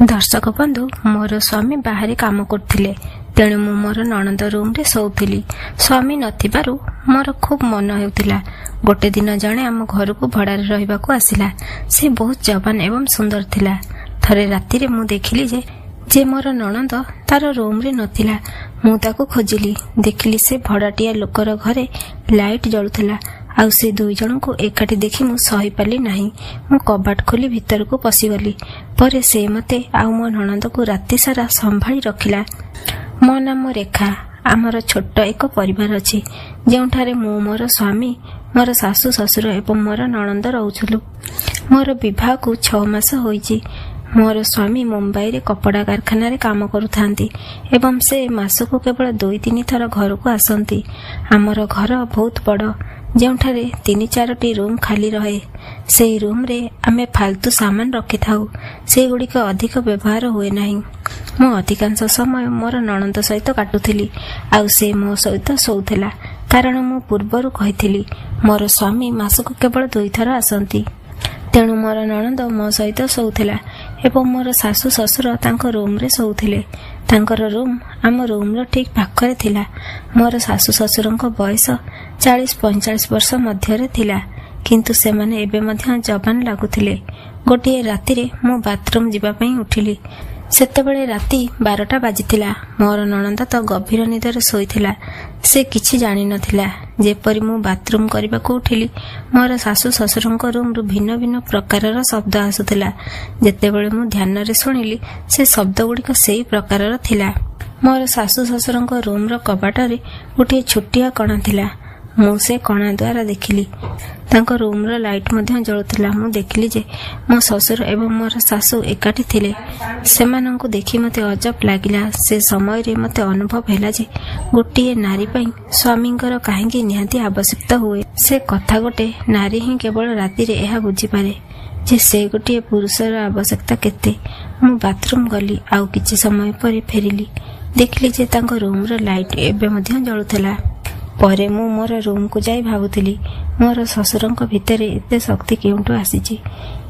दर्शक बंधु मोर स्वामी बाहर काम करथिले तेणु मु मोर नणंद रूम रे सोउथिली। स्वामी नथिबारु मोर खूब मन हेउतिला। गोटे दिन जणे आम घर को भड़ारे रहिबाकू आसिला। से बहुत जवान एवं सुंदर थिला। थरे राति रे मु देखिली जे मोर नणंद तार रूम रे नथिला। मु ताकू खोजिली, देखिली से भड़ाटिया लोकर घरे लाइट जळुथिला। आउ से दुई जन को एकाठी देखी मु सही पाली नाही। मु कबाट खोली भीतर को पशिगली। परे से मते आउ मो नणंद को राति सारा संभाली रखिला। मो नाम रेखा। आमर छोट एक परिवार अछि जेउठारे मु मोर स्वामी, मोर सासु ससुर एवं मोर नणंद रहउछलु। मोर विवाह को 6 मास होईची। मोर स्वामी मुंबई रे कपड़ा कारखाना रे काम करुथांती एवं से मासको केवल 2-3 थर घर को आसंती। आमर घर बहुत बड़ जेउठारे 3-4टी रूम खाली रहे। से रूम रे आमे फालतू सामान रखि थाउ। से गुड़िक अधिक व्यवहार हुए नाही। मो अधिकांश समय मोर नणंद सहित काटुथिली। आउ से मो सहित सोउथिला, कारण मु पूर्वरु कहिथिली मोर स्वामी मासको केवल 2 थर आसंती। तेणु मोर नणंद मो सहित सोउथिला एवं मोर सासु ससुर तांक रूम रे सोउथिले। तांकर रूम आम रूम रो ठीक पाखरे थिला। मोर सासु ससुरंक बयस 40-45 वर्ष मध्यरे थिला, किंतु सेमाने एबे मध्य जवान लागुथिले। गोटे राति रे मु बाथरूम जिबा पई उठिली। सेतेबेले राति 12टा बाजिथिला। मोर नणंद तो गभीर निदरे सोईथिला। से किछि जानि नथिला। जेपरि मु बाथरूम करबाकू उठिली, मोर सासु ससुरंक रूम रु भिन्न भिन्न प्रकारर शब्द आसुथिला। जेतेबेले मु ध्यान रे सुनिली, से शब्द गुड़िक सेही प्रकारर थिला। मोर सासु ससुरंक रूम रो कबाट रे गोटे छोटिया कणा थिला। मु से कणा द्वारा देखिली तांको रूम रो लाइट मध्य जळुथिला। मु देखिली जे मो ससुर एवं मोर सासु एकाठी थिले। सेमानंकु देखि मते अजब लागिला। से समय रे मते अनुभव हैला जे गोटिए नारी पई स्वामींकर काहेकि निहाती आवश्यकता हुए। से कथा गोटे नारी ही केवल राति रे एहा बुझी पारे जे से गोटिए पुरुषर आवश्यकता केते। मु बाथरूम गली। आउ किछि समय परे फेरिली। देखिली जे तांको रूम रो लाइट एबे मध्य जळुथिला। परे मु मोर रूम को जाई भाबुथिली, मोर ससुरंक भितरे एते शक्ति केउंटु आसीची।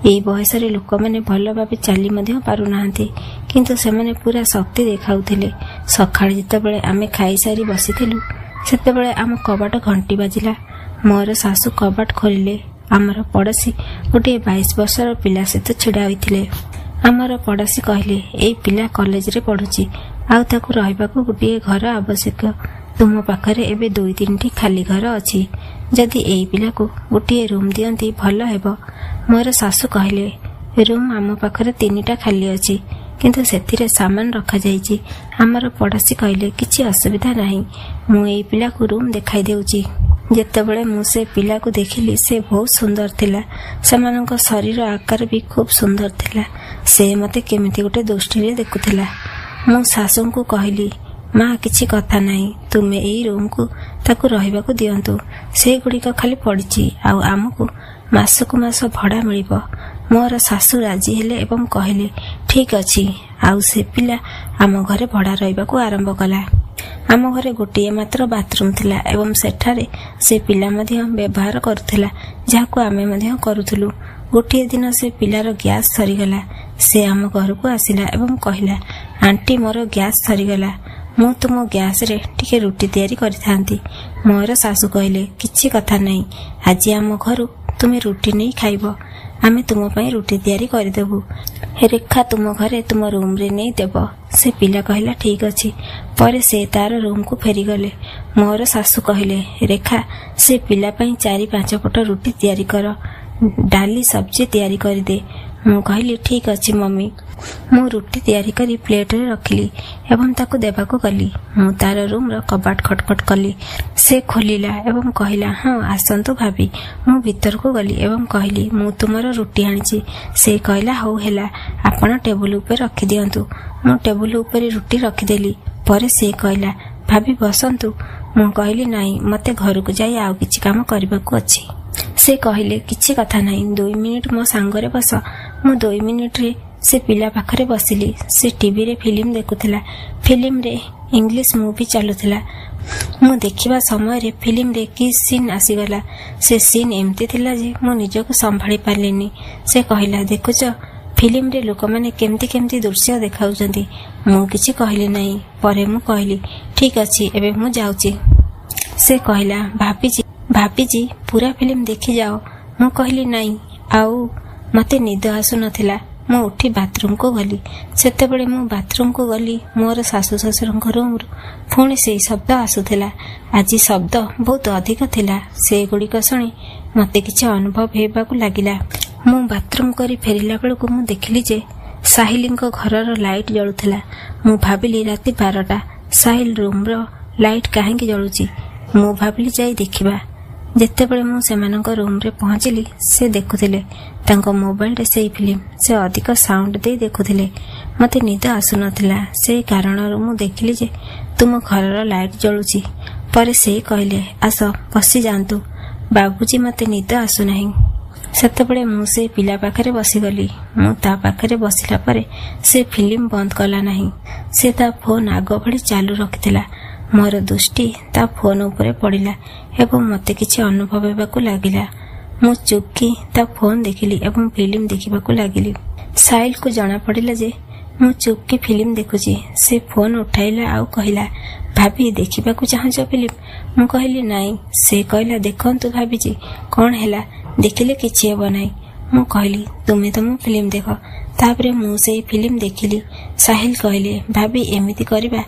एई बयस रे लोक माने भल भाबे चाली मध्य पारु नाहंती, किंतु सेमाने पूरा शक्ति देखाउथिले। सखाळे जेतेबेले आमे खाई सारी बसिथिलु, सेतेबेले आम कबाट घंटी बाजिला। मोर सासु कबाट खोलिले। आमर पड़ोसी गोटे 22 वर्षर पिला सहित छिड़ा होइथिले। आमर पड़ोसी कहले, एई पिला कॉलेज रे पढुची, आउ ताकू रहिबाकू गोटे घर आवश्यक। तुम पाखरे एबे 2-3टी खाली घर अछि। जदि एई पिला को गोटे रूम दियंती भल हेबो। मोर सासु कहले, रूम आम पाखरे 3टा खाली अछि, किंतु सेथिरे सामान रखा जाईची। आमर पड़ोसी कहले, किछि असुविधा नाही, मु एई पिला को रूम देखाई देउची। जेतेबेले मु से पिला को देखिली, से बहुत सुंदर थिला। सेमानंक शरीर आकार भी खूब सुंदर थिला। से मते केमिति गोटे दृष्टि रे देखुथिला। मु सासु को कहली, माँ किछि कथा नाही, तुमे एई रूम को ताकू रहिबाकू दियंतु। से गुड़िक खाली पड़िची, आउ आमको मासकू मास भड़ा मिलिबो। मोर सासु राजी हेले एवं कहले, ठीक अछि। आउ से पिला आम घरे भड़ा रहिबाकू आरंभ कला। आम घरे गोटे मात्र बाथरूम थिला एवं सेठारे से पिला मध्य व्यवहार करुथिला, जाहाकू आमे मध्य करुथुलु। गोटे दिन से पिलार गैस सरीगला। से आम घर को आसिला एवं कहला, आंटी मोर गैस सरीगला, मु तुम गैस रे टिके रुटी तैयारी करिथांती। मोर सासु कहले, किछि कथा नाही, आज आम घरु तुमे रुटी नहीं खाइबो, आमे तुम पई रुटी तैयारी करिदेबु। रेखा तुम घरे तुम रूम रे नहीं देबो। से पिला कहला, ठीक अछि। परे से तार रूम को फेरी गले। मोर सासु कहले, रेखा से पिला पई 4-5 पट रुटी तैयारी कर, डाली सब्जी तैयारी कर दे। मु कहली, ठीक अछि मम्मी। मु रुटी तैयारी करी प्लेट रे रखिली एवं ताकू देबाकू गली। मु तार रूम रो कबाट खटखट कली। से खोलिला एवं कहला, हाँ आसंतु भाभी। मु भीतर को गली एवं कहली, मु तुमर रुटी आनिची। से कहला, हौ हेला, आपण टेबुल ऊपर रखि दियंतु। मु टेबुल ऊपर रुटी रखिदेली। परे से कहला, भाभी बसंतु। मु कहली, नाही, मते घर को जाई आउ किछि काम करबाकू अछि। से कहले, किछि कथा नाही, 2 मिनिट मो सांगरे बस। मु 2 मिनिट रे से पिला पाखरे बसिली। से टीवी रे फिल्म देखुथिला। फिल्म रे इंग्लिश मूवी चलुथिला। मु देखिबा समय रे फिल्म रे कि सीन आसीगला। से सीन एमती थिला जे मु निजको संभाળી पारलिनी। से कहला, देखुछ ଫିଲ୍ମରେ ଲୋକମାନେ କେମିତି କେମିତି ଦୃଶ୍ୟ ଦେଖାଉଛନ୍ତି। ମୁଁ କିଛି କହିଲି ନାହିଁ। ପରେ ମୁଁ କହିଲି, ଠିକ୍ ଅଛି, ଏବେ ମୁଁ ଯାଉଛି। ସେ କହିଲା, ଭାବିଛି ପୁରା ଫିଲ୍ମ ଦେଖିଯାଅ। ମୁଁ କହିଲି, ନାହିଁ। ଆଉ ମୋତେ ନିଦ ଆସୁନଥିଲା। ମୁଁ ଉଠି ବାଥରୁମକୁ ଗଲି। ସେତେବେଳେ ମୁଁ ବାଥରୁମକୁ ଗଲି, ମୋର ଶାଶୁ ଶ୍ୱଶୁରଙ୍କ ରୁମ୍ରୁ ପୁଣି ସେଇ ଶବ୍ଦ ଆସୁଥିଲା। ଆଜି ଶବ୍ଦ ବହୁତ ଅଧିକ ଥିଲା। ସେଗୁଡ଼ିକ ଶୁଣି ମୋତେ କିଛି ଅନୁଭବ ହେବାକୁ ଲାଗିଲା। ମୁଁ ବାଥରୁମ୍ କରି ଫେରିଲା ବେଳକୁ ମୁଁ ଦେଖିଲି ଯେ ସାହିଲଙ୍କ ଘରର ଲାଇଟ୍ ଜଳୁଥିଲା। ମୁଁ ଭାବିଲି ରାତି 12ଟା, ସାହିଲ ରୁମ୍ର ଲାଇଟ୍ କାହିଁକି ଜଳୁଛି? ମୁଁ ଭାବିଲି ଯାଇ ଦେଖିବା। ଯେତେବେଳେ ମୁଁ ସେମାନଙ୍କ ରୁମ୍ରେ ପହଞ୍ଚିଲି, ସେ ଦେଖୁଥିଲେ ତାଙ୍କ ମୋବାଇଲରେ ସେଇ ଫିଲ୍ମ। ସେ ଅଧିକ ସାଉଣ୍ଡ ଦେଇ ଦେଖୁଥିଲେ। ମୋତେ ନିଦ ଆସୁନଥିଲା। ସେଇ କାରଣରୁ ମୁଁ ଦେଖିଲି ଯେ ତୁମ ଘରର ଲାଇଟ୍ ଜଳୁଛି। ପରେ ସେ କହିଲେ, ଆସ ବସିଯାଆନ୍ତୁ। ବାବୁଜୀ, ମୋତେ ନିଦ ଆସୁନାହିଁ। ସେତେବେଳେ ମୁଁ ସେ ପିଲା ପାଖରେ ବସିଗଲି। ମୁଁ ତା ପାଖରେ ବସିଲା ପରେ ସେ ଫିଲ୍ମ ବନ୍ଦ କଲା ନାହିଁ। ସେ ତା ଫୋନ୍ ଆଗ ଭଳି ଚାଲୁ ରଖିଥିଲା। ମୋର ଦୃଷ୍ଟି ତା ଫୋନ୍ ଉପରେ ପଡ଼ିଲା ଏବଂ ମୋତେ କିଛି ଅନୁଭବ ହେବାକୁ ଲାଗିଲା। ମୁଁ ଚୁପ୍କି ତା ଫୋନ୍ ଦେଖିଲି ଏବଂ ଫିଲ୍ମ ଦେଖିବାକୁ ଲାଗିଲି। ସାହିଲକୁ ଜଣାପଡ଼ିଲା ଯେ ମୁଁ ଚୁପ୍କି ଫିଲ୍ମ ଦେଖୁଛି। ସେ ଫୋନ୍ ଉଠାଇଲା ଆଉ କହିଲା, ଭାବି, ଦେଖିବାକୁ ଚାହୁଁଛ ଫିଲ୍ମ? ମୁଁ କହିଲି, ନାହିଁ। ସେ କହିଲା, ଦେଖନ୍ତୁ ଭାବିଛି, କ'ଣ ହେଲା? ଦେଖିଲେ କିଛି ହେବ ନାହିଁ। ମୁଁ କହିଲି, ତୁମେ ତ ମୋ ଫିଲ୍ମ ଦେଖ। ତାପରେ ମୁଁ ସେଇ ଫିଲ୍ମ ଦେଖିଲି। ସାହିଲ କହିଲେ, ଭାବି, ଏମିତି କରିବା,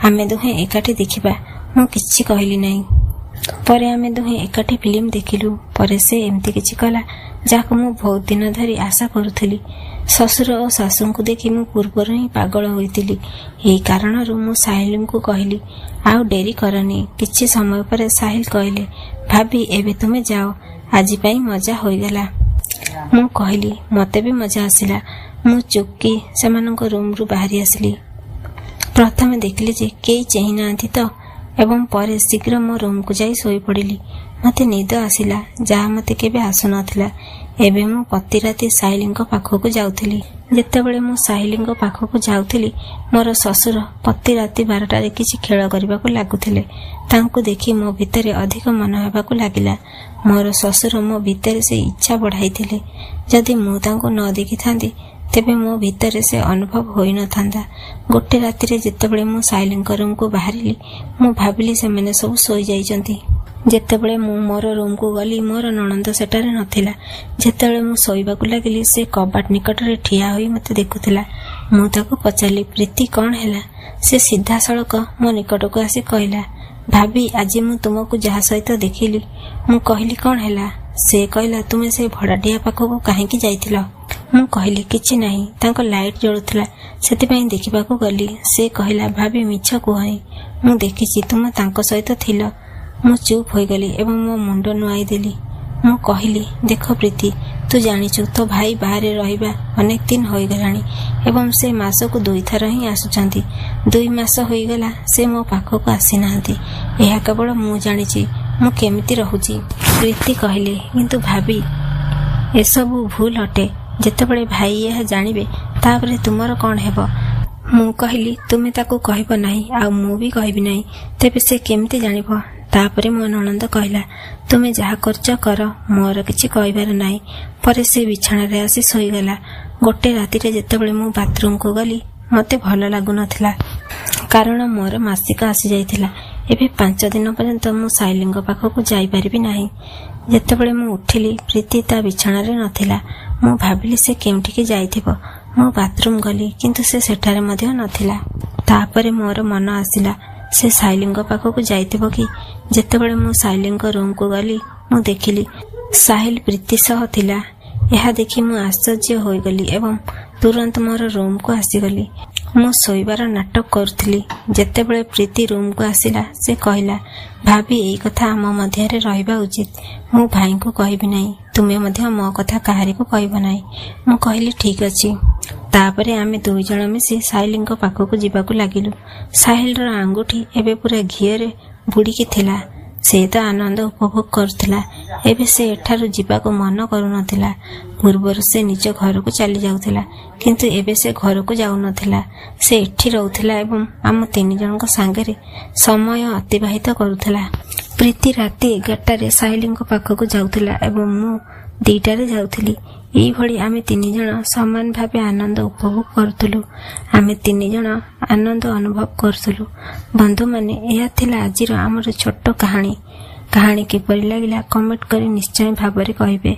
ଆମେ ଦୁହେଁ ଏକାଠି ଦେଖିବା। ମୁଁ କିଛି କହିଲି ନାହିଁ। ପରେ ଆମେ ଦୁହେଁ ଏକାଠି ଫିଲ୍ମ ଦେଖିଲୁ। ପରେ ସେ ଏମିତି କିଛି କଲା ଯାହାକୁ ମୁଁ ବହୁତ ଦିନ ଧରି ଆଶା କରୁଥିଲି। ଶ୍ୱଶୁର ଓ ଶାଶୁଙ୍କୁ ଦେଖି ମୁଁ ପୂର୍ବରୁ ହିଁ ପାଗଳ ହୋଇଥିଲି। ଏହି କାରଣରୁ ମୁଁ ସାହିଲଙ୍କୁ କହିଲି, ଆଉ ଡେରି କରନି। କିଛି ସମୟ ପରେ ସାହିଲ କହିଲେ, ଭାବି, ଏବେ ତୁମେ ଯାଅ, ଆଜି ପାଇଁ ମଜା ହୋଇଗଲା। ମୁଁ କହିଲି, ମୋତେ ବି ମଜା ଆସିଲା। ମୁଁ ଚୁପ୍କି ସେମାନଙ୍କ ରୁମ୍ରୁ ବାହାରି ଆସିଲି। ପ୍ରଥମେ ଦେଖିଲି ଯେ କେହି ଚାହିଁ ନାହାନ୍ତି ତ, ଏବଂ ପରେ ଶୀଘ୍ର ମୋ ରୁମ୍କୁ ଯାଇ ଶୋଇପଡ଼ିଲି। ମୋତେ ନିଦ ଆସିଲା, ଯାହା ମୋତେ କେବେ ଆସୁନଥିଲା। ଏବେ ମୁଁ ପ୍ରତି ରାତି ସାହିଲଙ୍କ ପାଖକୁ ଯାଉଥିଲି। ଯେତେବେଳେ ମୁଁ ସାହିଲଙ୍କ ପାଖକୁ ଯାଉଥିଲି, ମୋର ଶ୍ୱଶୁର ପ୍ରତି ରାତି 12ଟାରେ କିଛି ଖେଳ କରିବାକୁ ଲାଗୁଥିଲେ। ତାଙ୍କୁ ଦେଖି ମୋ ଭିତରେ ଅଧିକ ମନ ହେବାକୁ ଲାଗିଲା। ମୋର ଶ୍ୱଶୁର ମୋ ଭିତରେ ସେ ଇଚ୍ଛା ବଢ଼ାଇଥିଲେ। ଯଦି ମୁଁ ତାଙ୍କୁ ନ ଦେଖିଥାନ୍ତି, ତେବେ ମୋ ଭିତରେ ସେ ଅନୁଭବ ହୋଇନଥାନ୍ତା। ଗୋଟେ ରାତିରେ ଯେତେବେଳେ ମୁଁ ସାହିଲଙ୍କ ରୁମ୍କୁ ବାହାରିଲି, ମୁଁ ଭାବିଲି ସେମାନେ ସବୁ ଶୋଇଯାଇଛନ୍ତି। ଯେତେବେଳେ ମୁଁ ମୋର ରୁମ୍କୁ ଗଲି, ମୋର ନଣନ୍ଦ ସେଠାରେ ନଥିଲା। ଯେତେବେଳେ ମୁଁ ଶୋଇବାକୁ ଲାଗିଲି, ସେ କବାଟ ନିକଟରେ ଠିଆ ହୋଇ ମୋତେ ଦେଖୁଥିଲା। ମୁଁ ତାକୁ ପଚାରିଲି, ପ୍ରୀତି, କ'ଣ ହେଲା? ସେ ସିଧାସଳଖ ମୋ ନିକଟକୁ ଆସି କହିଲା, ଭାବି, ଆଜି ମୁଁ ତୁମକୁ ଯାହା ସହିତ ଦେଖିଲି। ମୁଁ କହିଲି, କ'ଣ ହେଲା? ସେ କହିଲା, ତୁମେ ସେ ଭଡ଼ାଟିଆ ପାଖକୁ କାହିଁକି ଯାଇଥିଲ? ମୁଁ କହିଲି, କିଛି ନାହିଁ, ତାଙ୍କ ଲାଇଟ୍ ଜଳୁଥିଲା, ସେଥିପାଇଁ ଦେଖିବାକୁ ଗଲି। ସେ କହିଲା, ଭାବି, ମିଛ କୁହନି, ମୁଁ ଦେଖିଛି ତୁମେ ତାଙ୍କ ସହିତ ଥିଲ। ମୁଁ ଚୁପ୍ ହୋଇଗଲି ଏବଂ ମୋ ମୁଣ୍ଡ ନୁଆଇ ଦେଲି। ମୁଁ କହିଲି, ଦେଖ ପ୍ରୀତି, ତୁ ଜାଣିଛୁ ତୋ ଭାଇ ବାହାରେ ରହିବା ଅନେକ ଦିନ ହୋଇଗଲାଣି ଏବଂ ସେ ମାସକୁ 2 ଥର ହିଁ ଆସୁଛନ୍ତି। 2 ମାସ ହୋଇଗଲା ସେ ମୋ ପାଖକୁ ଆସିନାହାନ୍ତି। ଏହା କେବଳ ମୁଁ ଜାଣିଛି ମୁଁ କେମିତି ରହୁଛି। ପ୍ରୀତି କହିଲେ, କିନ୍ତୁ ଭାବି, ଏସବୁ ଭୁଲ ଅଟେ। ଯେତେବେଳେ ଭାଇ ଏହା ଜାଣିବେ, ତାପରେ ତୁମର କ'ଣ ହେବ? ମୁଁ କହିଲି, ତୁମେ ତାକୁ କହିବ ନାହିଁ ଆଉ ମୁଁ ବି କହିବି ନାହିଁ। ତେବେ ସେ କେମିତି ଜାଣିବ? ତାପରେ ମୋ ନଣନ୍ଦ କହିଲା, ତୁମେ ଯାହା କରୁଛ କର, ମୋର କିଛି କହିବାର ନାହିଁ। ପରେ ସେ ବିଛଣାରେ ଆସି ଶୋଇଗଲା। ଗୋଟେ ରାତିରେ ଯେତେବେଳେ ମୁଁ ବାଥରୁମକୁ ଗଲି, ମୋତେ ଭଲ ଲାଗୁନଥିଲା, କାରଣ ମୋର ମାସିକ ଆସିଯାଇଥିଲା। ଏବେ 5 ଦିନ ପର୍ଯ୍ୟନ୍ତ ମୁଁ ସାଇଲିଙ୍କ ପାଖକୁ ଯାଇପାରିବି ନାହିଁ। ଯେତେବେଳେ ମୁଁ ଉଠିଲି, ପ୍ରୀତି ତା ବିଛଣାରେ ନଥିଲା। ମୁଁ ଭାବିଲି ସେ କେଉଁଠିକି ଯାଇଥିବ। ମୁଁ ବାଥରୁମ ଗଲି, କିନ୍ତୁ ସେ ସେଠାରେ ମଧ୍ୟ ନଥିଲା। ତାପରେ ମୋର ମନ ଆସିଲା, ସେ ସାଇଲିଙ୍କ ପାଖକୁ ଯାଇଥିବ କି? ଯେତେବେଳେ ମୁଁ ସାଇଲିଙ୍କ ରୁମକୁ ଗଲି, ମୁଁ ଦେଖିଲି ସାହିଲ ପ୍ରୀତି ସହ ଥିଲା। ଏହା ଦେଖି ମୁଁ ଆଶ୍ଚର୍ଯ୍ୟ ହୋଇଗଲି ଏବଂ ତୁରନ୍ତ ମୋର ରୁମକୁ ଆସିଗଲି। ମୁଁ ଶୋଇବାର ନାଟକ କରୁଥିଲି। ଯେତେବେଳେ ପ୍ରୀତି ରୁମକୁ ଆସିଲା, ସେ କହିଲା, ଭାବି, ଏଇ କଥା ଆମ ମଧ୍ୟରେ ରହିବା ଉଚିତ। ମୁଁ ଭାଇଙ୍କୁ କହିବି ନାହିଁ, ତୁମେ ମଧ୍ୟ ମୋ କଥା କାହାରିକୁ କହିବ ନାହିଁ। ମୁଁ କହିଲି, ଠିକ୍ ଅଛି। ତାପରେ ଆମେ 2 ଜଣ ମିଶି ସାହିଲଙ୍କ ପାଖକୁ ଯିବାକୁ ଲାଗିଲୁ। ସାହିଲର ଆଙ୍ଗୁଠି ଏବେ ପୁରା ଘିଅରେ ବୁଡ଼ିକି ଥିଲା। ସେ ତ ଆନନ୍ଦ ଉପଭୋଗ କରୁଥିଲା। ଏବେ ସେ ଏଠାରୁ ଯିବାକୁ ମନ କରୁନଥିଲା। ପୂର୍ବରୁ ସେ ନିଜ ଘରକୁ ଚାଲି ଯାଉଥିଲା, କିନ୍ତୁ ଏବେ ସେ ଘରକୁ ଯାଉନଥିଲା। ସେ ଏଠି ରହୁଥିଲା ଏବଂ ଆମ 3 ଜଣଙ୍କ ସାଙ୍ଗରେ ସମୟ ଅତିବାହିତ କରୁଥିଲା। ପ୍ରୀତି ରାତି 11ଟାରେ ସାହିଲଙ୍କ ପାଖକୁ ଯାଉଥିଲା ଏବଂ ମୁଁ 2টাରେ ଯାଉଥିଲି। ଏଇଭଳି ଆମେ 3 ଜଣ ସମାନ ଭାବେ ଆନନ୍ଦ ଉପଭୋଗ କରୁଥିଲୁ। ଆମେ 3 ଜଣ ଆନନ୍ଦ ଅନୁଭବ କରୁଥିଲୁ। ବନ୍ଧୁମାନେ, ଏହା ଥିଲା ଆଜିର ଆମର ଛୋଟ କାହାଣୀ। କାହାଣୀ କିପରି ଲାଗିଲା କମେଣ୍ଟ କରି ନିଶ୍ଚୟ ଭାବରେ କହିବେ।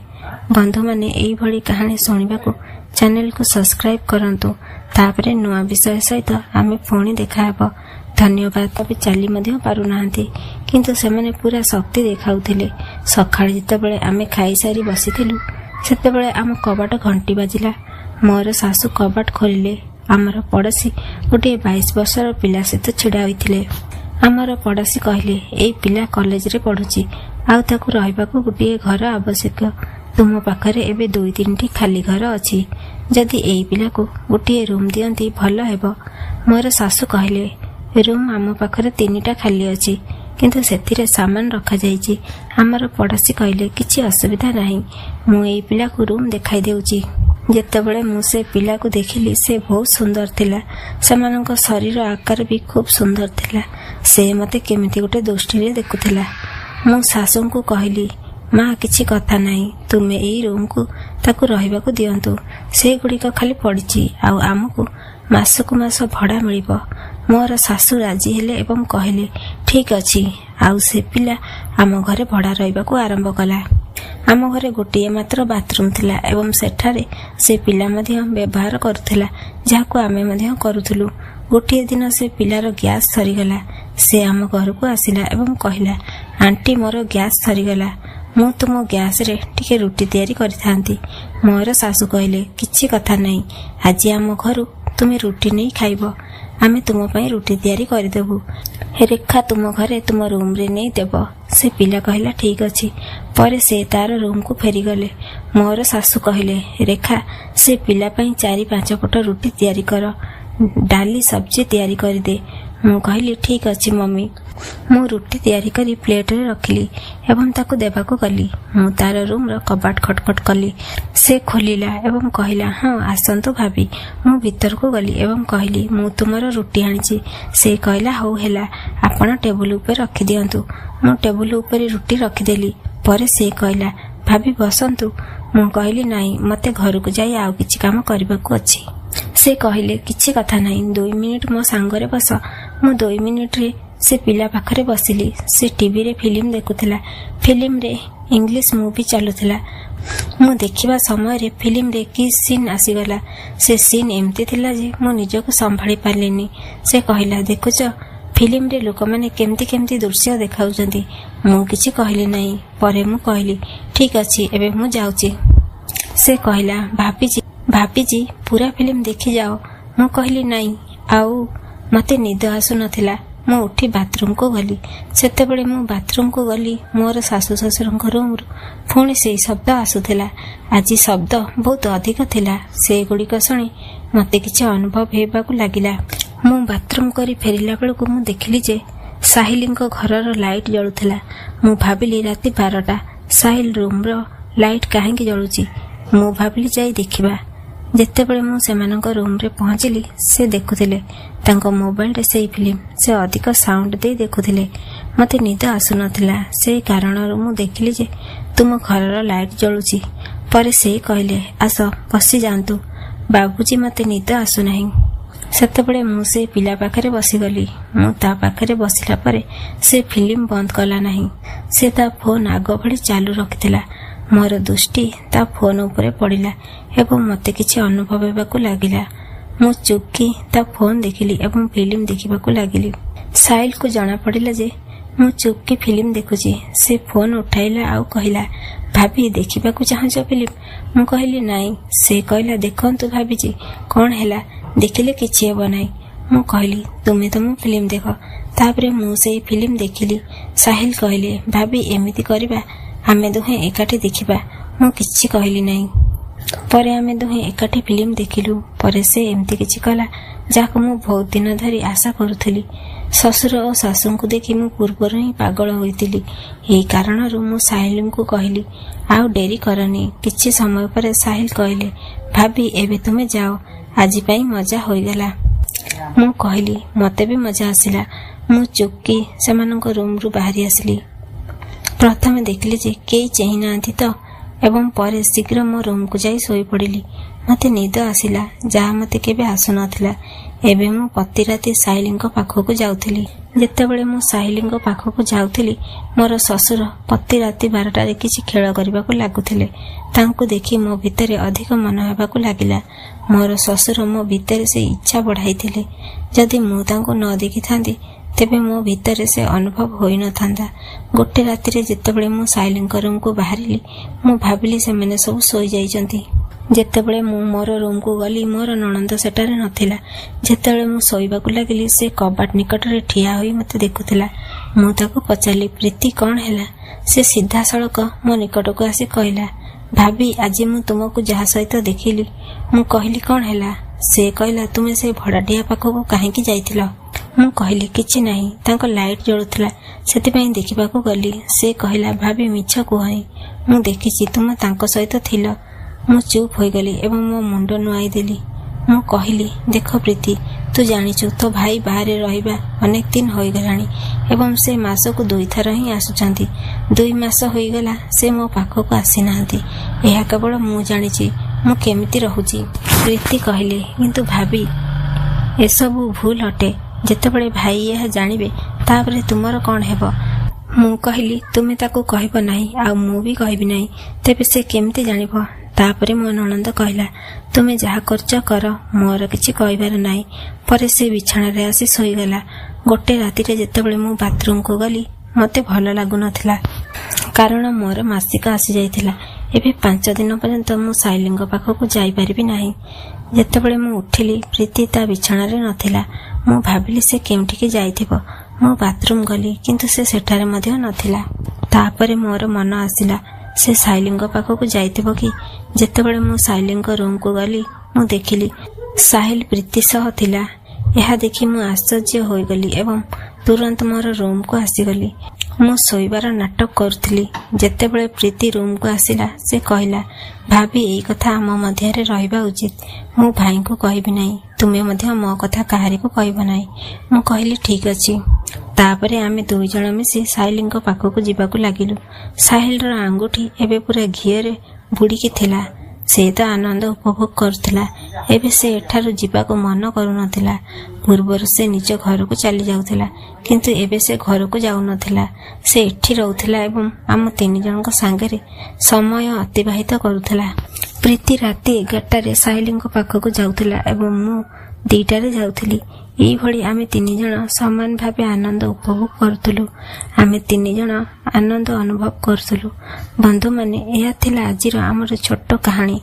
ବନ୍ଧୁମାନେ, ଏଇଭଳି କାହାଣୀ ଶୁଣିବାକୁ ଚ୍ୟାନେଲକୁ ସବସ୍କ୍ରାଇବ୍ କରନ୍ତୁ। ତାପରେ ନୂଆ ବିଷୟ ସହିତ ଆମେ ପୁଣି ଦେଖାହେବ। ଧନ୍ୟବାଦ। ଏବେ ଚାଲି ମଧ୍ୟ ପାରୁନାହାନ୍ତି, କିନ୍ତୁ ସେମାନେ ପୁରା ଶକ୍ତି ଦେଖାଉଥିଲେ। ସକାଳେ ଯେତେବେଳେ ଆମେ ଖାଇସାରି ବସିଥିଲୁ, ସେତେବେଳେ ଆମ କବାଟ ଘଣ୍ଟି ବାଜିଲା। ମୋର ଶାଶୁ କବାଟ ଖୋଲିଲେ। ଆମର ପଡ଼ୋଶୀ ଗୋଟିଏ 22 ବର୍ଷର ପିଲା ସହିତ ଛିଡ଼ା ହୋଇଥିଲେ। ଆମର ପଡ଼ୋଶୀ କହିଲେ, ଏଇ ପିଲା କଲେଜରେ ପଢ଼ୁଛି, ଆଉ ତାକୁ ରହିବାକୁ ଗୋଟିଏ ଘର ଆବଶ୍ୟକ। ତୁମ ପାଖରେ ଏବେ 2-3ଟି ଖାଲି ଘର ଅଛି। ଯଦି ଏଇ ପିଲାକୁ ଗୋଟିଏ ରୁମ୍ ଦିଅନ୍ତି ଭଲ ହେବ। ମୋର ଶାଶୁ କହିଲେ, ରୁମ୍ ଆମ ପାଖରେ 3ଟା ଖାଲି ଅଛି, କିନ୍ତୁ ସେଥିରେ ସାମାନ ରଖାଯାଇଛି। ଆମର ପଡ଼ୋଶୀ କହିଲେ, କିଛି ଅସୁବିଧା ନାହିଁ, ମୁଁ ଏଇ ପିଲାକୁ ରୁମ୍ ଦେଖାଇ ଦେଉଛି। ଯେତେବେଳେ ମୁଁ ସେ ପିଲାକୁ ଦେଖିଲି, ସେ ବହୁତ ସୁନ୍ଦର ଥିଲା। ସେମାନଙ୍କ ଶରୀର ଆକାର ବି ଖୁବ୍ ସୁନ୍ଦର ଥିଲା। ସେ ମୋତେ କେମିତି ଗୋଟେ ଦୃଷ୍ଟିରେ ଦେଖୁଥିଲା। ମୁଁ ଶାଶୁଙ୍କୁ କହିଲି, ମା, କିଛି କଥା ନାହିଁ, ତୁମେ ଏଇ ରୁମ୍କୁ ତାକୁ ରହିବାକୁ ଦିଅନ୍ତୁ। ସେଗୁଡ଼ିକ ଖାଲି ପଡ଼ିଛି, ଆଉ ଆମକୁ ମାସକୁ ମାସ ଭଡ଼ା ମିଳିବ। ମୋର ଶାଶୁ ରାଜି ହେଲେ ଏବଂ କହିଲେ, ଠିକ୍ ଅଛି। ଆଉ ସେ ପିଲା ଆମ ଘରେ ଭଡ଼ା ରହିବାକୁ ଆରମ୍ଭ କଲା। ଆମ ଘରେ ଗୋଟିଏ ମାତ୍ର ବାଥରୁମ୍ ଥିଲା ଏବଂ ସେଠାରେ ସେ ପିଲା ମଧ୍ୟ ବ୍ୟବହାର କରୁଥିଲା, ଯାହାକୁ ଆମେ ମଧ୍ୟ କରୁଥିଲୁ। ଗୋଟିଏ ଦିନ ସେ ପିଲାର ଗ୍ୟାସ୍ ସରିଗଲା। ସେ ଆମ ଘରକୁ ଆସିଲା ଏବଂ କହିଲା, ଆଣ୍ଟି, ମୋର ଗ୍ୟାସ୍ ସରିଗଲା, ମୁଁ ତୁମ ଗ୍ୟାସରେ ଟିକେ ରୁଟି ତିଆରି କରିଥାନ୍ତି। ମୋର ଶାଶୁ କହିଲେ, କିଛି କଥା ନାହିଁ, ଆଜି ଆମ ଘରୁ ତୁମେ ରୁଟି ନେଇ ଖାଇବ। ଆମେ ତୁମ ପାଇଁ ରୁଟି ତିଆରି କରିଦେବୁ। ରେଖା ତୁମ ଘରେ ତୁମ ରୁମ୍ରେ ନେଇ ଦେବ। ସେ ପିଲା କହିଲା, ଠିକ୍ ଅଛି। ପରେ ସେ ତାର ରୁମ୍କୁ ଫେରିଗଲେ। ମୋର ଶାଶୁ କହିଲେ, ରେଖା, ସେ ପିଲା ପାଇଁ 4-5 ପଟ ରୁଟି ତିଆରି କର, ଡାଲି ସବ୍ଜି ତିଆରି କରିଦେ। ମୁଁ କହିଲି, ଠିକ୍ ଅଛି ମମି। ମୁଁ ରୁଟି ତିଆରି କରି ପ୍ଲେଟରେ ରଖିଲି ଏବଂ ତାକୁ ଦେବାକୁ ଗଲି। ମୁଁ ତାର ରୁମ୍ର କବାଟ ଖଟଖଟ କଲି। ସେ ଖୋଲିଲା ଏବଂ କହିଲା, ହଁ, ଆସନ୍ତୁ ଭାବି। ମୁଁ ଭିତରକୁ ଗଲି ଏବଂ କହିଲି, ମୁଁ ତୁମର ରୁଟି ଆଣିଛି। ସେ କହିଲା, ହଉ ହେଲା, ଆପଣ ଟେବୁଲ ଉପରେ ରଖିଦିଅନ୍ତୁ। ମୁଁ ଟେବୁଲ ଉପରେ ରୁଟି ରଖିଦେଲି। ପରେ ସେ କହିଲା, ଭାବି ବସନ୍ତୁ। ମୁଁ କହିଲି, ନାହିଁ, ମୋତେ ଘରକୁ ଯାଇ ଆଉ କିଛି କାମ କରିବାକୁ ଅଛି। ସେ କହିଲେ, କିଛି କଥା ନାହିଁ, 2 ମିନିଟ୍ ମୋ ସାଙ୍ଗରେ ବସ। ମୁଁ 2 ମିନିଟ୍ରେ ସେ ପିଲା ପାଖରେ ବସିଲି। ସେ ଟିଭିରେ ଫିଲ୍ମ ଦେଖୁଥିଲା। ଫିଲ୍ମରେ ଇଂଲିଶ ମୁଭି ଚାଲୁଥିଲା। ମୁଁ ଦେଖିବା ସମୟରେ ଫିଲ୍ମରେ କିସ୍ ସିନ୍ ଆସିଗଲା। ସେ ସିନ୍ ଏମିତି ଥିଲା ଯେ ମୁଁ ନିଜକୁ ସମ୍ଭାଳି ପାରିଲିନି। ସେ କହିଲା, ଦେଖୁଛ, ଫିଲ୍ମରେ ଲୋକମାନେ କେମିତି କେମିତି ଦୃଶ୍ୟ ଦେଖାଉଛନ୍ତି। ମୁଁ କିଛି କହିଲି ନାହିଁ। ପରେ ମୁଁ କହିଲି, ଠିକ୍ ଅଛି, ଏବେ ମୁଁ ଯାଉଛି। ସେ କହିଲା, ଭାବିଛି ପୁରା ଫିଲ୍ମ ଦେଖିଯାଅ। ମୁଁ କହିଲି, ନାହିଁ। ଆଉ ମୋତେ ନିଦ ଆସୁନଥିଲା। ମୁଁ ଉଠି ବାଥରୁମ୍କୁ ଗଲି। ସେତେବେଳେ ମୁଁ ବାଥରୁମ୍କୁ ଗଲି, ମୋର ଶାଶୁ ଶ୍ୱଶୁରଙ୍କ ରୁମ୍ରୁ ପୁଣି ସେଇ ଶବ୍ଦ ଆସୁଥିଲା। ଆଜି ଶବ୍ଦ ବହୁତ ଅଧିକ ଥିଲା। ସେଗୁଡ଼ିକ ଶୁଣି ମୋତେ କିଛି ଅନୁଭବ ହେବାକୁ ଲାଗିଲା। ମୁଁ ବାଥରୁମ୍ କରି ଫେରିଲା ବେଳକୁ ମୁଁ ଦେଖିଲି ଯେ ସାହିଲଙ୍କ ଘରର ଲାଇଟ୍ ଜଳୁଥିଲା। ମୁଁ ଭାବିଲି, ରାତି 12ଟା, ସାହିଲ ରୁମ୍ର ଲାଇଟ୍ କାହିଁକି ଜଳୁଛି? ମୁଁ ଭାବିଲି, ଯାଇ ଦେଖିବା। ଯେତେବେଳେ ମୁଁ ସେମାନଙ୍କ ରୁମ୍ରେ ପହଞ୍ଚିଲି, ସେ ଦେଖୁଥିଲେ ତାଙ୍କ ମୋବାଇଲରେ ସେଇ ଫିଲ୍ମ। ସେ ଅଧିକ ସାଉଣ୍ଡ ଦେଇ ଦେଖୁଥିଲେ। ମୋତେ ନିଦ ଆସୁନଥିଲା। ସେଇ କାରଣରୁ ମୁଁ ଦେଖିଲି ଯେ ତୁମ ଘରର ଲାଇଟ୍ ଜଳୁଛି। ପରେ ସେ କହିଲେ, ଆସ ବସିଯାଆନ୍ତୁ, ବାବୁଜୀ, ମୋତେ ନିଦ ଆସୁନାହିଁ। ସେତେବେଳେ ମୁଁ ସେ ପିଲା ପାଖରେ ବସିଗଲି। ମୁଁ ତା ପାଖରେ ବସିଲା ପରେ ସେ ଫିଲ୍ମ ବନ୍ଦ କଲା ନାହିଁ। ସେ ତା ଫୋନ୍ ଆଗ ଭଳି ଚାଲୁ ରଖିଥିଲା। ମୋର ଦୃଷ୍ଟି ତା ଫୋନ୍ ଉପରେ ପଡ଼ିଲା ଏବଂ ମୋତେ କିଛି ଅନୁଭବ ହେବାକୁ ଲାଗିଲା। ମୁଁ ଚୁପ୍କି ତା ଫୋନ୍ ଦେଖିଲି ଏବଂ ଫିଲ୍ମ ଦେଖିବାକୁ ଲାଗିଲି। ସାହିଲକୁ ଜଣାପଡ଼ିଲା ଯେ ମୁଁ ଚୁପ୍କି ଫିଲ୍ମ ଦେଖୁଛି। ସେ ଫୋନ୍ ଉଠାଇଲା ଆଉ କହିଲା, ଭାବି, ଦେଖିବାକୁ ଚାହୁଁଛ ଫିଲ୍ମ? ମୁଁ କହିଲି, ନାହିଁ। ସେ କହିଲା, ଦେଖନ୍ତୁ ଭାବିଛି, କ'ଣ ହେଲା? ଦେଖିଲେ କିଛି ହେବ ନାହିଁ। ମୁଁ କହିଲି, ତୁମେ ତ ମୋ ଫିଲ୍ମ ଦେଖ। ତାପରେ ମୁଁ ସେଇ ଫିଲ୍ମ ଦେଖିଲି। ସାହିଲ କହିଲେ, ଭାବି, ଏମିତି କରିବା, ଆମେ ଦୁହେଁ ଏକାଠି ଦେଖିବା। ମୁଁ କିଛି କହିଲି ନାହିଁ। ପରେ ଆମେ ଦୁହେଁ ଏକାଠି ଫିଲ୍ମ ଦେଖିଲୁ। ପରେ ସେ ଏମିତି କିଛି କଲା ଯାହାକୁ ମୁଁ ବହୁତ ଦିନ ଧରି ଆଶା କରୁଥିଲି। ଶ୍ୱଶୁର ଓ ଶାଶୁଙ୍କୁ ଦେଖି ମୁଁ ପୂର୍ବରୁ ହିଁ ପାଗଳ ହୋଇଥିଲି। ଏହି କାରଣରୁ ମୁଁ ସାହିଲଙ୍କୁ କହିଲି, ଆଉ ଡେରି କରନି। କିଛି ସମୟ ପରେ ସାହିଲ କହିଲେ, ଭାବି, ଏବେ ତୁମେ ଯାଅ, ଆଜି ପାଇଁ ମଜା ହୋଇଗଲା। ମୁଁ କହିଲି, ମୋତେ ବି ମଜା ଆସିଲା। ମୁଁ ଚୁପ୍କି ସେମାନଙ୍କ ରୁମ୍ରୁ ବାହାରି ଆସିଲି। ପ୍ରଥମେ ଦେଖିଲି ଯେ କେହି ଚାହିଁ ନାହାନ୍ତି ତ ଏବଂ ପରେ ଶୀଘ୍ର ମୋ ରୁମକୁ ଯାଇ ଶୋଇପଡ଼ିଲି। ମୋତେ ନିଦ ଆସିଲା, ଯାହା ମୋତେ କେବେ ଆସୁନଥିଲା। ଏବେ ମୁଁ ପ୍ରତି ରାତି ସାଇଲିଙ୍କ ପାଖକୁ ଯାଉଥିଲି। ଯେତେବେଳେ ମୁଁ ସାଇଲିଙ୍କ ପାଖକୁ ଯାଉଥିଲି, ମୋର ଶ୍ୱଶୁର ପ୍ରତି ରାତି 12ଟାରେ କିଛି ଖେଳ କରିବାକୁ ଲାଗୁଥିଲେ। ତାଙ୍କୁ ଦେଖି ମୋ ଭିତରେ ଅଧିକ ମନ ହେବାକୁ ଲାଗିଲା। ମୋର ଶ୍ୱଶୁର ମୋ ଭିତରେ ସେ ଇଚ୍ଛା ବଢ଼ାଇଥିଲେ। ଯଦି ମୁଁ ତାଙ୍କୁ ନ ଦେଖିଥାନ୍ତି ତେବେ ମୋ ଭିତରେ ସେ ଅନୁଭବ ହୋଇନଥାନ୍ତା। ଗୋଟେ ରାତିରେ ଯେତେବେଳେ ମୁଁ ସାଇଲିଙ୍କ ରୁମକୁ ବାହାରିଲି, ମୁଁ ଭାବିଲି ସେମାନେ ସବୁ ଶୋଇଯାଇଛନ୍ତି। ଯେତେବେଳେ ମୁଁ ମୋର ରୁମକୁ ଗଲି, ମୋର ନଣନ୍ଦ ସେଠାରେ ନଥିଲା। ଯେତେବେଳେ ମୁଁ ଶୋଇବାକୁ ଲାଗିଲି, ସେ କବାଟ ନିକଟରେ ଠିଆ ହୋଇ ମୋତେ ଦେଖୁଥିଲା। ମୁଁ ତାକୁ ପଚାରିଲି, ପ୍ରୀତି କ'ଣ ହେଲା? ସେ ସିଧାସଳଖ ମୋ ନିକଟକୁ ଆସି କହିଲା, ଭାବି ଆଜି ମୁଁ ତୁମକୁ ଯାହା ସହିତ ଦେଖିଲି। ମୁଁ କହିଲି, କ'ଣ ହେଲା? ସେ କହିଲା, ତୁମେ ସେ ଭଡ଼ାଟିଆ ପାଖକୁ କାହିଁକି ଯାଇଥିଲ? ମୁଁ କହିଲି, କିଛି ନାହିଁ, ତାଙ୍କ ଲାଇଟ୍ ଜଳୁଥିଲା, ସେଥିପାଇଁ ଦେଖିବାକୁ ଗଲି। ସେ କହିଲା, ଭାବି ମିଛ କୁହନି, ମୁଁ ଦେଖିଛି ତୁମେ ତାଙ୍କ ସହିତ ଥିଲ। ମୁଁ ଚୁପ୍ ହୋଇଗଲି ଏବଂ ମୋ ମୁଣ୍ଡ ନୁଆଁଇ ଦେଲି। ମୁଁ କହିଲି, ଦେଖ ପ୍ରୀତି, ତୁ ଜାଣିଛୁ ତୋ ଭାଇ ବାହାରେ ରହିବା ଅନେକ ଦିନ ହୋଇଗଲାଣି ଏବଂ ସେ ମାସକୁ 2 ଥର ହିଁ ଆସୁଛନ୍ତି। 2 ମାସ ହୋଇଗଲା ସେ ମୋ ପାଖକୁ ଆସିନାହାନ୍ତି। ଏହା କେବଳ ମୁଁ ଜାଣିଛି ମୁଁ କେମିତି ରହୁଛି। ପ୍ରୀତି କହିଲେ, କିନ୍ତୁ ଭାବି ଏସବୁ ଭୁଲ ଅଟେ। ଯେତେବେଳେ ଭାଇ ଏହା ଜାଣିବେ ତାପରେ ତୁମର କ'ଣ ହେବ? ମୁଁ କହିଲି, ତୁମେ ତାକୁ କହିବ ନାହିଁ ଆଉ ମୁଁ ବି କହିବି ନାହିଁ। ତେବେ ସେ କେମିତି ଜାଣିବ? ତାପରେ ମୋ ନଣନ୍ଦ କହିଲା, ତୁମେ ଯାହା କରୁଛ କର, ମୋର କିଛି କହିବାର ନାହିଁ। ପରେ ସେ ବିଛଣାରେ ଆସି ଶୋଇଗଲା। ଗୋଟେ ରାତିରେ ଯେତେବେଳେ ମୁଁ ବାଥରୁମକୁ ଗଲି, ମୋତେ ଭଲ ଲାଗୁନଥିଲା, କାରଣ ମୋର ମାସିକ ଆସିଯାଇଥିଲା। ଏବେ 5 ଦିନ ପର୍ଯ୍ୟନ୍ତ ମୁଁ ସାଇଲିଙ୍କ ପାଖକୁ ଯାଇପାରିବି ନାହିଁ। ଯେତେବେଳେ ମୁଁ ଉଠିଲି, ପ୍ରୀତି ତା ବିଛଣାରେ ନଥିଲା। ମୁଁ ଭାବିଲି ସେ କେଉଁଠିକି ଯାଇଥିବ। ମୁଁ ବାଥରୁମ ଗଲି, କିନ୍ତୁ ସେ ସେଠାରେ ମଧ୍ୟ ନଥିଲା। ତାପରେ ମୋର ମନ ଆସିଲା, ସେ ସାଇଲିଙ୍କ ପାଖକୁ ଯାଇଥିବ କି? ଯେତେବେଳେ ମୁଁ ସାଇଲିଙ୍କ ରୁମକୁ ଗଲି, ମୁଁ ଦେଖିଲି ସାହିଲ ପ୍ରୀତି ସହ ଥିଲା। ଏହା ଦେଖି ମୁଁ ଆଶ୍ଚର୍ଯ୍ୟ ହୋଇଗଲି ଏବଂ ତୁରନ୍ତ ମୋର ରୁମକୁ ଆସିଗଲି। ମୁଁ ଶୋଇବାର ନାଟକ କରୁଥିଲି। ଯେତେବେଳେ ପ୍ରୀତି ରୁମକୁ ଆସିଲା, ସେ କହିଲା, ଭାବି ଏଇ କଥା ଆମ ମଧ୍ୟରେ ରହିବା ଉଚିତ। ମୁଁ ଭାଇଙ୍କୁ କହିବି ନାହିଁ, ତୁମେ ମଧ୍ୟ ମୋ କଥା କାହାରିକୁ କହିବ ନାହିଁ। ମୁଁ କହିଲି, ଠିକ୍ ଅଛି। ତାପରେ ଆମେ 2 ଜଣ ମିଶି ସାହିଲଙ୍କ ପାଖକୁ ଯିବାକୁ ଲାଗିଲୁ। ସାହିଲର ଆଙ୍ଗୁଠି ଏବେ ପୁରା ଘିଅରେ ବୁଡ଼ିକି ଥିଲା। ସେ ତ ଆନନ୍ଦ ଉପଭୋଗ କରୁଥିଲା। ଏବେ ସେ ଏଠାରୁ ଯିବାକୁ ମନ କରୁନଥିଲା। ପୂର୍ବରୁ ସେ ନିଜ ଘରକୁ ଚାଲି ଯାଉଥିଲା, କିନ୍ତୁ ଏବେ ସେ ଘରକୁ ଯାଉନଥିଲା। ସେ ଏଠି ରହୁଥିଲା ଏବଂ ଆମ 3 ଜଣଙ୍କ ସାଙ୍ଗରେ ସମୟ ଅତିବାହିତ କରୁଥିଲା। ପ୍ରୀତି ରାତି 11ଟାରେ ସାହିଲଙ୍କ ପାଖକୁ ଯାଉଥିଲା ଏବଂ ମୁଁ 2ଟାରେ ଯାଉଥିଲି। ଏଇଭଳି ଆମେ 3 ଜଣ ସମାନ ଭାବେ ଆନନ୍ଦ ଉପଭୋଗ କରୁଥିଲୁ। ଆମେ 3 ଜଣ ଆନନ୍ଦ ଅନୁଭବ କରୁଥିଲୁ। ବନ୍ଧୁମାନେ, ଏହା ଥିଲା ଆଜିର ଆମର ଛୋଟ କାହାଣୀ।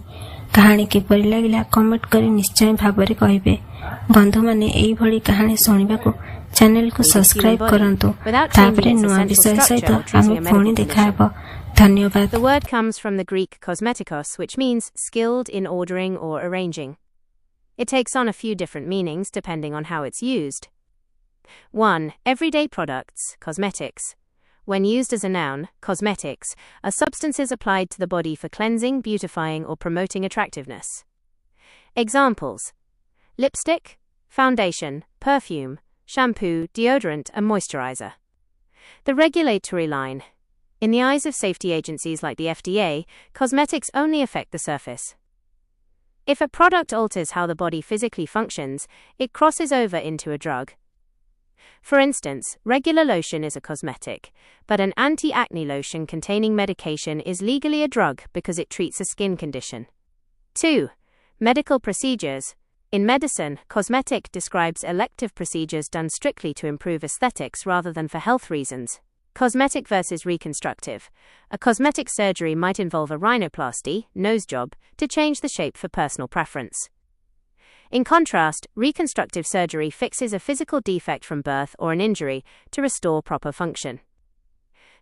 କାହାଣୀ କିପରି ଲାଗିଲା କମେଣ୍ଟ କରି ନିଶ୍ଚୟ ଭାବରେ କହିବେ। ବନ୍ଧୁମାନେ, ଏଇଭଳି କାହାଣୀ ଶୁଣିବାକୁ ଚ୍ୟାନେଲକୁ ସବସ୍କ୍ରାଇବ କରନ୍ତୁ। ତାପରେ ନୂଆ ବିଷୟ ସହିତ ଆମେ ପୁଣି ଦେଖାହେବ। ଧନ୍ୟବାଦ। The word comes from the Greek kosmetikos, which means skilled in ordering or arranging. It takes on a few different meanings depending on how it's used. 1. Everyday products, cosmetics. When used as a noun, cosmetics are substances applied to the body for cleansing, beautifying, or promoting attractiveness. Examples: lipstick, foundation, perfume, shampoo, deodorant, and moisturizer. The regulatory line. In the eyes of safety agencies like the FDA, cosmetics only affect the surface. If a product alters how the body physically functions, it crosses over into a drug. For instance, regular lotion is a cosmetic, but an anti-acne lotion containing medication is legally a drug because it treats a skin condition. 2. Medical procedures. In medicine, cosmetic describes elective procedures done strictly to improve aesthetics rather than for health reasons. Cosmetic versus reconstructive. A cosmetic surgery might involve a rhinoplasty, nose job, to change the shape for personal preference. In contrast, reconstructive surgery fixes a physical defect from birth or an injury to restore proper function.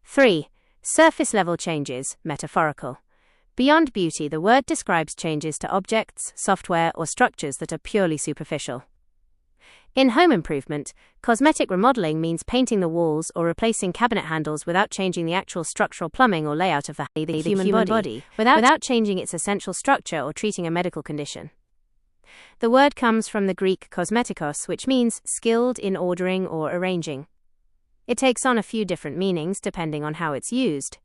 3. Surface level changes, metaphorical. Beyond beauty, the word describes changes to objects, software, or structures that are purely superficial. In home improvement, cosmetic remodeling means painting the walls or replacing cabinet handles without changing the actual structural plumbing or layout of the human body, without changing its essential structure or treating a medical condition. The word comes from the Greek kosmetikos, which means skilled in ordering or arranging. It takes on a few different meanings depending on how it's used.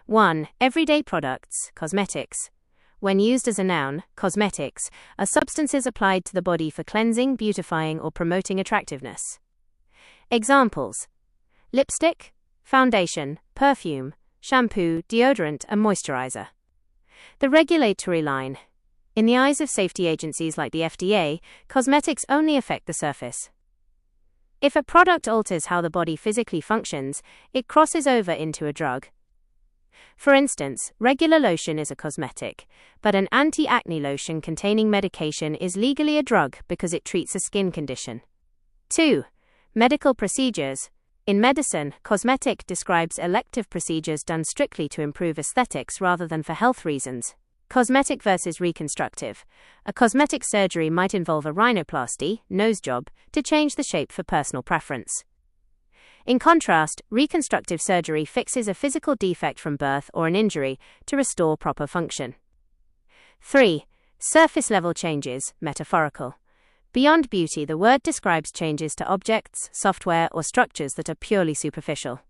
1. Everyday products, cosmetics. When used as a noun, cosmetics are substances applied to the body for cleansing, beautifying, or promoting attractiveness. Examples: lipstick, foundation, perfume, shampoo, deodorant, and moisturizer. The regulatory line. In the eyes of safety agencies like the FDA, cosmetics only affect the surface. If a product alters how the body physically functions, it crosses over into a drug. For instance, regular lotion is a cosmetic, but an anti-acne lotion containing medication is legally a drug because it treats a skin condition. 2. Medical procedures. In medicine, cosmetic describes elective procedures done strictly to improve aesthetics rather than for health reasons. Cosmetic versus reconstructive. A cosmetic surgery might involve a rhinoplasty, nose job, to change the shape for personal preference. In contrast, reconstructive surgery fixes a physical defect from birth or an injury to restore proper function. 3. Surface level changes, metaphorical. Beyond beauty, the word describes changes to objects, software, or structures that are purely superficial.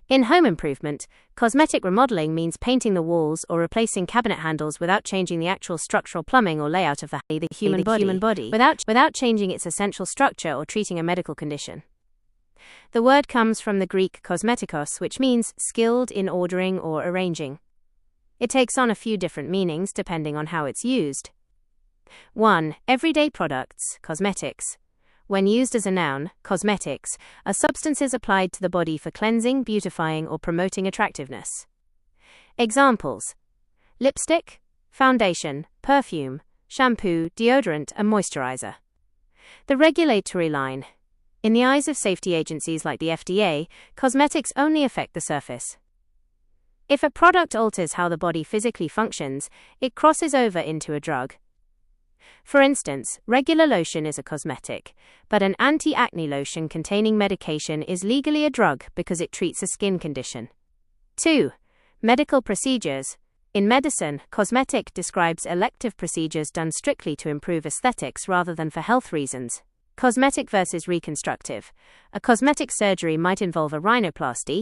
In home improvement, cosmetic remodeling means painting the walls or replacing cabinet handles without changing the actual structural plumbing or layout of the human body without changing its essential structure or treating a medical condition. The word comes from the Greek kosmetikos, which means skilled in ordering or arranging. It takes on a few different meanings depending on how it's used. 1. Everyday products, cosmetics. When used as a noun, cosmetics are substances applied to the body for cleansing, beautifying, or promoting attractiveness. Examples: lipstick, foundation, perfume, shampoo, deodorant, and moisturizer. The regulatory line. In the eyes of safety agencies like the FDA, cosmetics only affect the surface. If a product alters how the body physically functions, it crosses over into a drug. For instance, regular lotion is a cosmetic, but an anti-acne lotion containing medication is legally a drug because it treats a skin condition. 2. Medical procedures. In medicine, cosmetic describes elective procedures done strictly to improve aesthetics rather than for health reasons. Cosmetic versus reconstructive. A cosmetic surgery might involve a rhinoplasty,